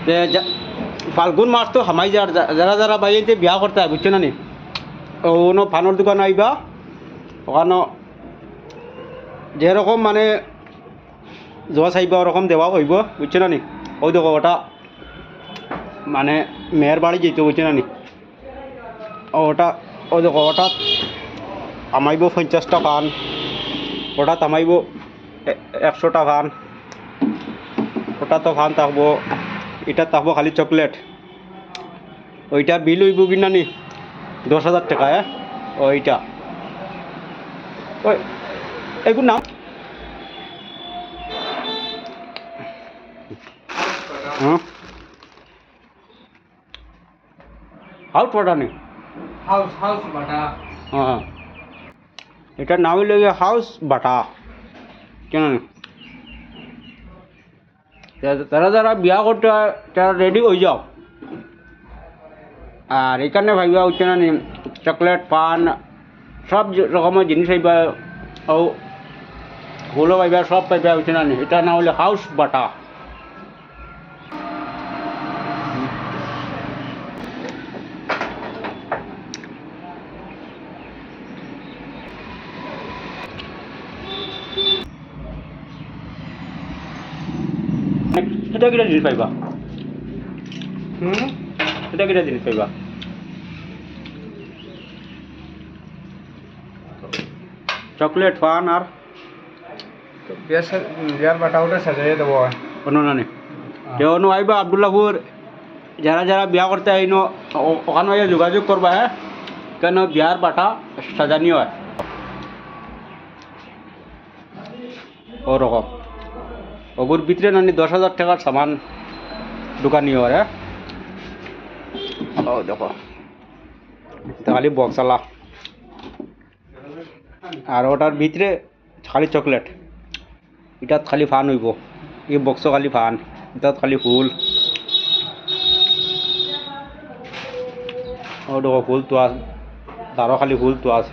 তে ফাল্গুন মাস তো হামাই যারা যারা বাইতে বিয়া করতে হয় বুঝছো না নি ওনো ফানোর দোকান আইবা ওখানে যেরকম মানে জোয়া চাইবা ওরকম দেওয়া হইব বুঝছো না নি ওই দেখো ওটা মানে মেয়ের বাড়ি যেতে বুঝছো না নি ওটা ওই দেখো ওটা আমাইব 50টা ফান ওটা থামাইব 100টা ফান ওটা তো ফান থাকবো এটা থাকবো খালি চকলেট ওইটার বিল হইব কিনা নি 10,000 টাকা ওইটা ওই এগুলো নাম হ্যাঁ হাউস বাটা নি হাউস বাটা হ্যাঁ এটার নাম হইল হাউস বাটা কেন তারা যারা বিয়া করতে হয় তারা রেডি হয়ে যাও আর এখানে ভাইবা হচ্ছে না চকলেট পান সব রকমের জিনিস পাইবা ও হলো পাইবা সব পাইবা হচ্ছে না এটা না হলে হাউস বাটা এটা কিটা জিনিস পাইবা এটা কিটা জিনিস পাইবা চকলেট পান আর বিয়ার বাটা ওটা সাজাইয়ে দেবো কোনো না নেই কেউ আইবা আবদুল্লাপুর যারা যারা বিয়া করতে আইনো ওখানে যোগাযোগ করবা হ্যাঁ কেন বিয়ার বাটা সাজানি হয় ওরকম ওগুর ভিতরে নানি 10,000 টাকার সামান দোকানি হয় হ্যাঁ ও দেখো খালি বক্সালা আর ওটার ভিতরে খালি চকলেট এটাত খালি ফান হইব এই বক্স খালি ফান এটাত খালি ফুল ও দেখো ফুল তো আছে তারও খালি ফুল তো আছে